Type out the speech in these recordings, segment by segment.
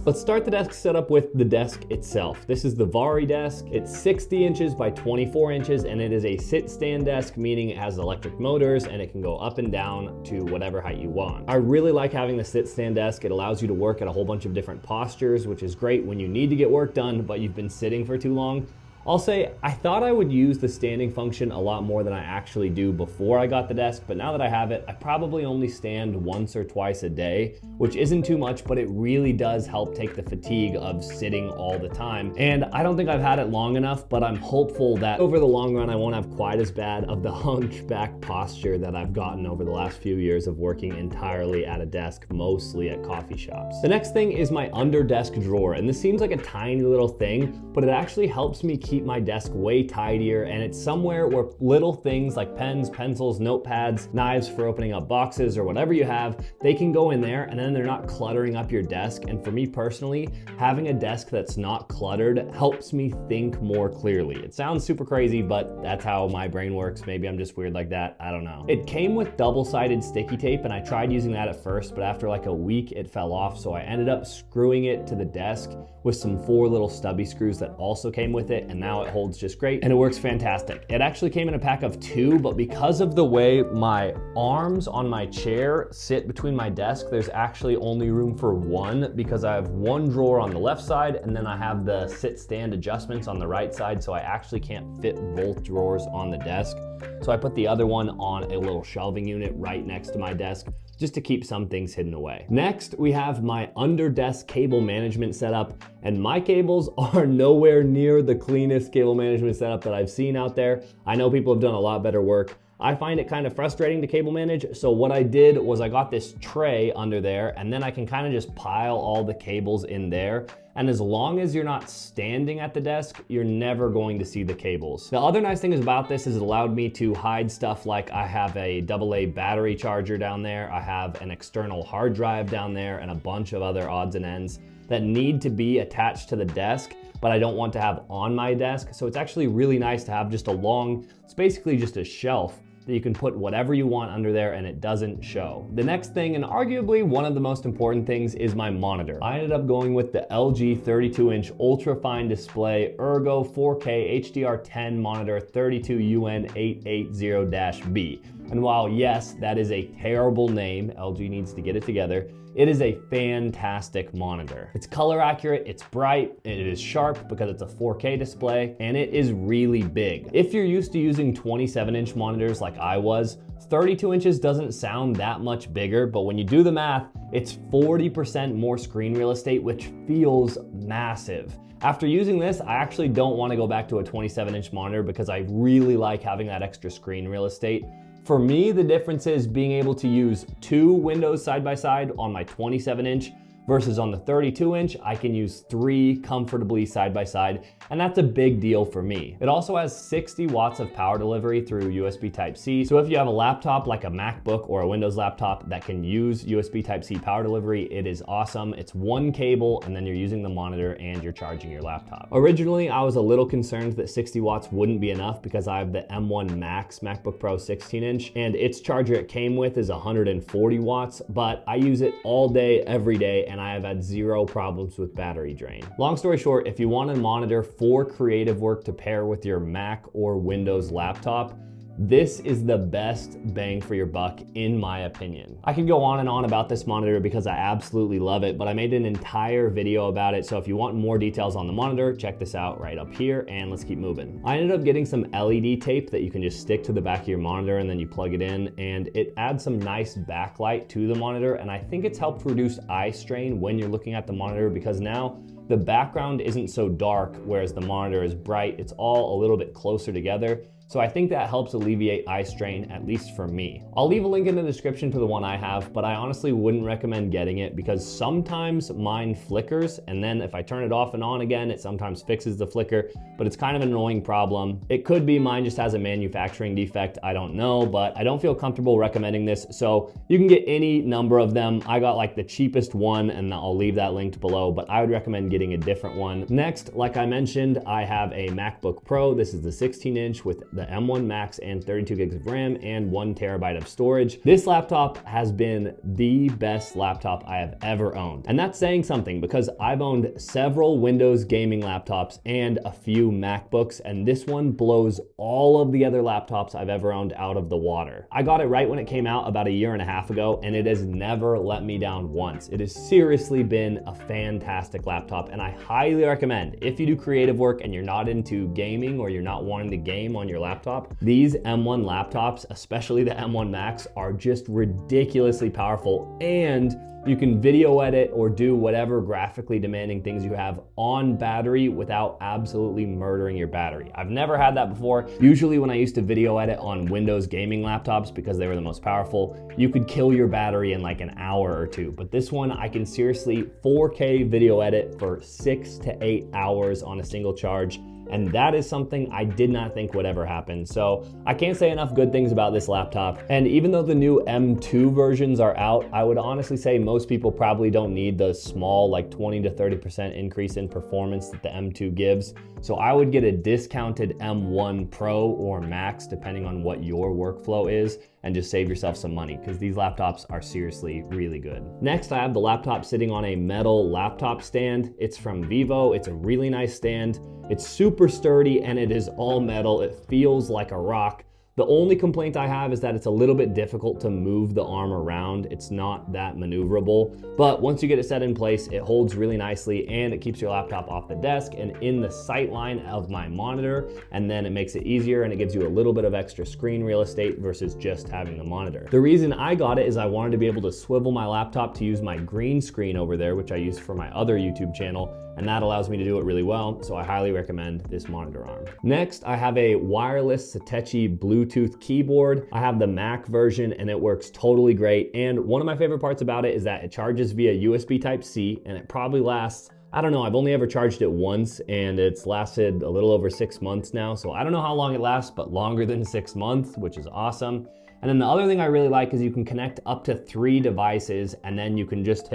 Let's start the desk setup with the desk itself. This is the VariDesk. It's 60 inches by 24 inches, and it is a sit-stand desk, meaning it has electric motors and it can go up and down to whatever height you want. I really like having the sit-stand desk. It allows you to work at a whole bunch of different postures, which is great when you need to get work done, but you've been sitting for too long. I'll say I thought I would use the standing function a lot more than I actually do before I got the desk, but now that I have it, I probably only stand once or twice a day, which isn't too much, but it really does help take the fatigue of sitting all the time. And I don't think I've had it long enough, but I'm hopeful that over the long run, I won't have quite as bad of the hunchback posture that I've gotten over the last few years of working entirely at a desk, mostly at coffee shops. The next thing is my under desk drawer, and this seems like a tiny little thing, but it actually helps me keep my desk way tidier, and it's somewhere where little things like pens, pencils, notepads, knives for opening up boxes, or whatever you have, they can go in there and then they're not cluttering up your desk. And for me personally, having a desk that's not cluttered helps me think more clearly. It sounds super crazy, but that's how my brain works. Maybe I'm just weird like that, I don't know. It came with double-sided sticky tape, and I tried using that at first, but after like a week it fell off, so I ended up screwing it to the desk with some 4 little stubby screws that also came with it, and now it holds just great and it works fantastic. It actually came in a pack of 2, but because of the way my arms on my chair sit between my desk, there's actually only room for 1 because I have 1 drawer on the left side and then I have the sit stand adjustments on the right side, so I actually can't fit both drawers on the desk. So I put the other one on a little shelving unit right next to my desk, just to keep some things hidden away. Next, we have my under desk cable management setup, and my cables are nowhere near the cleanest cable management setup that I've seen out there. I know people have done a lot better work. I find it kind of frustrating to cable manage, so what I did was I got this tray under there, and then I can kind of just pile all the cables in there. And as long as you're not standing at the desk, you're never going to see the cables. The other nice thing about this is it allowed me to hide stuff like I have a AA battery charger down there, I have an external hard drive down there, and a bunch of other odds and ends that need to be attached to the desk, but I don't want to have on my desk. So it's actually really nice to have just a long, it's basically just a shelf that you can put whatever you want under there and it doesn't show. The next thing, and arguably one of the most important things, is my monitor. I ended up going with the LG 32-inch ultra-fine display Ergo 4K HDR10 monitor 32UN880-B. And while yes, that is a terrible name, LG needs to get it together, it is a fantastic monitor. It's color accurate, it's bright, it is sharp because it's a 4K display, and it is really big. If you're used to using 27-inch monitors like I was, 32 inches doesn't sound that much bigger, but when you do the math, it's 40% more screen real estate, which feels massive. After using this, I actually don't want to go back to a 27-inch monitor because I really like having that extra screen real estate. For me, the difference is being able to use 2 windows side by side on my 27-inch versus on the 32-inch, I can use 3 comfortably side by side, and that's a big deal for me. It also has 60 watts of power delivery through USB Type-C, so if you have a laptop like a MacBook or a Windows laptop that can use USB Type-C power delivery, it is awesome. It's 1 cable, and then you're using the monitor and you're charging your laptop. Originally, I was a little concerned that 60 watts wouldn't be enough because I have the M1 Max MacBook Pro 16-inch, and its charger it came with is 140 watts, but I use it all day, every day, and I have had 0 problems with battery drain. Long story short, if you want a monitor for creative work to pair with your Mac or Windows laptop, this is the best bang for your buck, in my opinion. I could go on and on about this monitor because I absolutely love it, but I made an entire video about it, so if you want more details on the monitor, check this out right up here, and let's keep moving. I ended up getting some LED tape that you can just stick to the back of your monitor and then you plug it in, and it adds some nice backlight to the monitor, and I think it's helped reduce eye strain when you're looking at the monitor because now the background isn't so dark, whereas the monitor is bright. It's all a little bit closer together. So I think that helps alleviate eye strain, at least for me. I'll leave a link in the description to the one I have, but I honestly wouldn't recommend getting it because sometimes mine flickers, and then if I turn it off and on again, it sometimes fixes the flicker, but it's kind of an annoying problem. It could be mine just has a manufacturing defect, I don't know, but I don't feel comfortable recommending this, so you can get any number of them. I got like the cheapest one, and I'll leave that linked below, but I would recommend getting a different one. Next, like I mentioned, I have a MacBook Pro. This is the 16-inch with the M1 Max and 32 gigs of RAM and 1 terabyte of storage. This laptop has been the best laptop I have ever owned. And that's saying something because I've owned several Windows gaming laptops and a few MacBooks, and this one blows all of the other laptops I've ever owned out of the water. I got it right when it came out about a year and a half ago, and it has never let me down once. It has seriously been a fantastic laptop, and I highly recommend, if you do creative work and you're not into gaming or you're not wanting to game on your laptop, these M1 laptops, especially the M1 Max, are just ridiculously powerful, and you can video edit or do whatever graphically demanding things you have on battery without absolutely murdering your battery. I've never had that before. Usually when I used to video edit on Windows gaming laptops, because they were the most powerful, you could kill your battery in like an hour or two. But this one, I can seriously 4K video edit for 6 to 8 hours on a single charge. And that is something I did not think would ever happen. So I can't say enough good things about this laptop. And even though the new M2 versions are out, I would honestly say most people probably don't need the small, like 20 to 30% increase in performance that the M2 gives. So I would get a discounted M1 Pro or Max, depending on what your workflow is, and just save yourself some money, because these laptops are seriously really good. Next, I have the laptop sitting on a metal laptop stand. It's from Vivo. It's a really nice stand. It's super sturdy and it is all metal. It feels like a rock. The only complaint I have is that it's a little bit difficult to move the arm around. It's not that maneuverable, but once you get it set in place, it holds really nicely and it keeps your laptop off the desk and in the sight line of my monitor, and then it makes it easier and it gives you a little bit of extra screen real estate versus just having the monitor. The reason I got it is I wanted to be able to swivel my laptop to use my green screen over there, which I use for my other YouTube channel, and that allows me to do it really well, so I highly recommend this monitor arm. Next, I have a wireless Satechi Bluetooth keyboard. I have the Mac version and it works totally great, and one of my favorite parts about it is that it charges via USB Type-C and it probably lasts, I don't know, I've only ever charged it once and it's lasted a little over 6 months now, so I don't know how long it lasts, but longer than 6 months, which is awesome. And then the other thing I really like is you can connect up to 3 devices and then you can just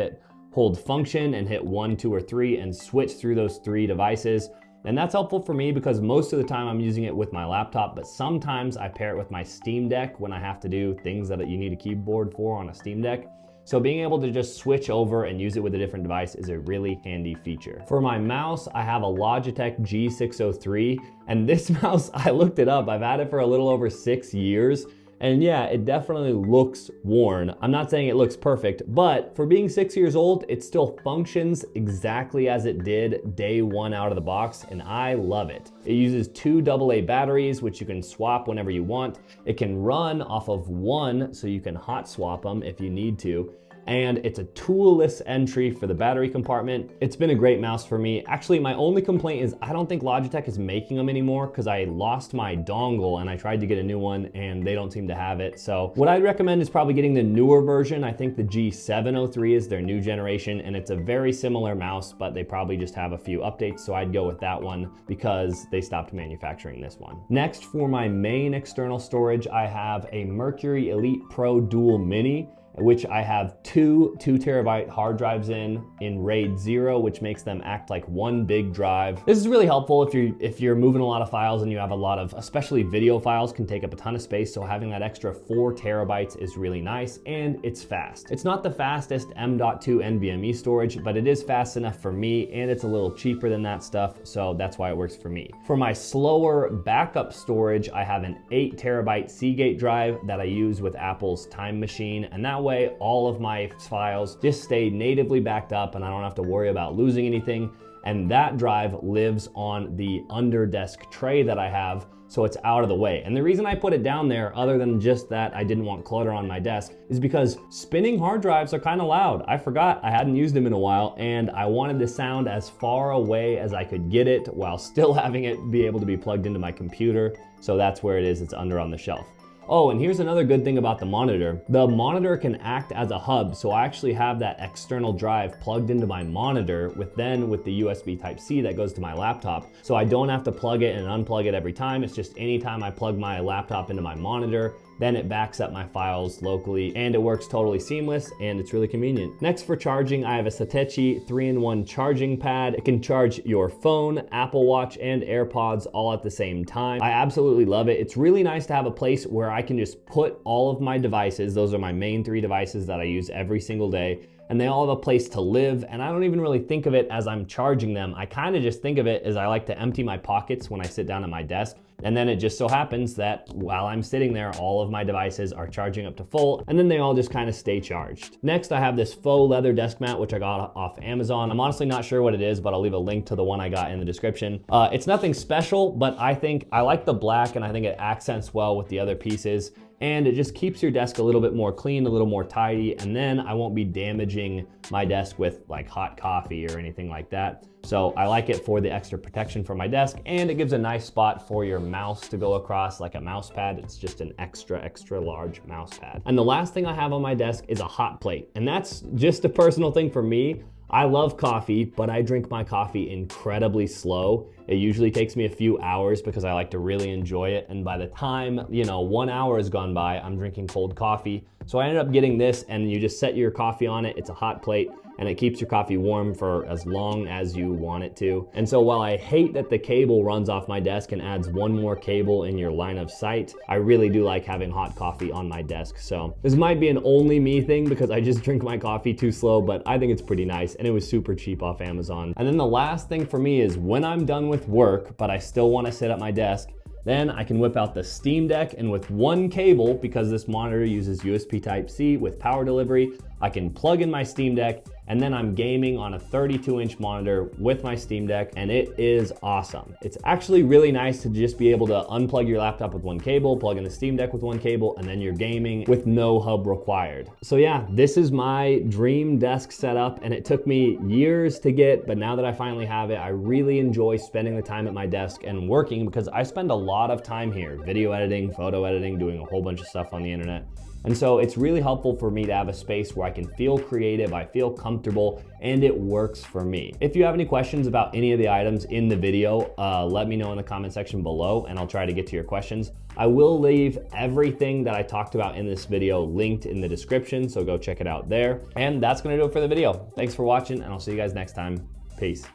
hold function and hit 1, 2, or 3 and switch through those 3 devices. And that's helpful for me because most of the time I'm using it with my laptop, but sometimes I pair it with my Steam Deck when I have to do things that you need a keyboard for on a Steam Deck. So being able to just switch over and use it with a different device is a really handy feature. For my mouse, I have a Logitech G603, and this mouse, I looked it up, I've had it for a little over 6 years. And yeah, it definitely looks worn. I'm not saying it looks perfect, but for being 6 years old, it still functions exactly as it did day one out of the box, and I love it. It uses 2 AA batteries, which you can swap whenever you want. It can run off of 1, so you can hot swap them if you need to. And it's a toolless entry for the battery compartment. It's been a great mouse for me. Actually, my only complaint is I don't think Logitech is making them anymore because I lost my dongle and I tried to get a new one and they don't seem to have it. So what I'd recommend is probably getting the newer version. I think the G703 is their new generation and it's a very similar mouse, but they probably just have a few updates. So I'd go with that one because they stopped manufacturing this one. Next, for my main external storage, I have a Mercury Elite Pro Dual Mini, which I have 2 2TB hard drives in RAID 0, which makes them act like one big drive. This is really helpful if you're moving a lot of files and you have a lot of, especially video files, can take up a ton of space. So having that extra 4 terabytes is really nice and it's fast. It's not the fastest M.2 NVMe storage, but it is fast enough for me and it's a little cheaper than that stuff. So that's why it works for me. For my slower backup storage, I have an 8 terabyte Seagate drive that I use with Apple's Time Machine, and that way all of my files just stay natively backed up and I don't have to worry about losing anything. And that drive lives on the under desk tray that I have, so it's out of the way. And the reason I put it down there, other than just that I didn't want clutter on my desk, is because spinning hard drives are kind of loud. I forgot I hadn't used them in a while and I wanted the sound as far away as I could get it while still having it be able to be plugged into my computer. So that's where it is, it's under on the shelf. Oh, and here's another good thing about the monitor. The monitor can act as a hub, so I actually have that external drive plugged into my monitor with the USB Type-C that goes to my laptop. So I don't have to plug it and unplug it every time. It's just anytime I plug my laptop into my monitor, then it backs up my files locally, and it works totally seamless, and it's really convenient. Next, for charging, I have a Satechi 3-in-1 charging pad. It can charge your phone, Apple Watch, and AirPods all at the same time. I absolutely love it. It's really nice to have a place where I can just put all of my devices. Those are my main 3 devices that I use every single day, and they all have a place to live, and I don't even really think of it as I'm charging them. I kind of just think of it as I like to empty my pockets when I sit down at my desk, and then it just so happens that while I'm sitting there, all of my devices are charging up to full, and then they all just kind of stay charged. Next, I have this faux leather desk mat, which I got off Amazon. I'm honestly not sure what it is, but I'll leave a link to the one I got in the description. It's nothing special, but I like the black, and I think it accents well with the other pieces, and it just keeps your desk a little bit more clean, a little more tidy, and then I won't be damaging my desk with like hot coffee or anything like that. So I like it for the extra protection for my desk, and it gives a nice spot for your mouse to go across, like a mouse pad. It's just an extra large mouse pad. And the last thing I have on my desk is a hot plate, and that's just a personal thing for me. I love coffee, but I drink my coffee incredibly slow. It usually takes me a few hours because I like to really enjoy it. And by the time, 1 hour has gone by, I'm drinking cold coffee. So I ended up getting this, and you just set your coffee on it. It's a hot plate, and it keeps your coffee warm for as long as you want it to. And so while I hate that the cable runs off my desk and adds one more cable in your line of sight, I really do like having hot coffee on my desk. So this might be an only me thing because I just drink my coffee too slow, but I think it's pretty nice, and it was super cheap off Amazon. And then the last thing for me is when I'm done with work, but I still want to sit at my desk, then I can whip out the Steam Deck, and with one cable, because this monitor uses USB Type-C with power delivery, I can plug in my Steam Deck, and then I'm gaming on a 32-inch monitor with my Steam Deck, and it is awesome. It's actually really nice to just be able to unplug your laptop with one cable, plug in the Steam Deck with one cable, and then you're gaming with no hub required. So yeah, this is my dream desk setup, and it took me years to get, but now that I finally have it, I really enjoy spending the time at my desk and working because I spend a lot of time here, video editing, photo editing, doing a whole bunch of stuff on the internet. And so it's really helpful for me to have a space where I can feel creative, I feel comfortable, and it works for me. If you have any questions about any of the items in the video, let me know in the comment section below, and I'll try to get to your questions. I will leave everything that I talked about in this video linked in the description, so go check it out there. And that's gonna do it for the video. Thanks for watching, and I'll see you guys next time. Peace.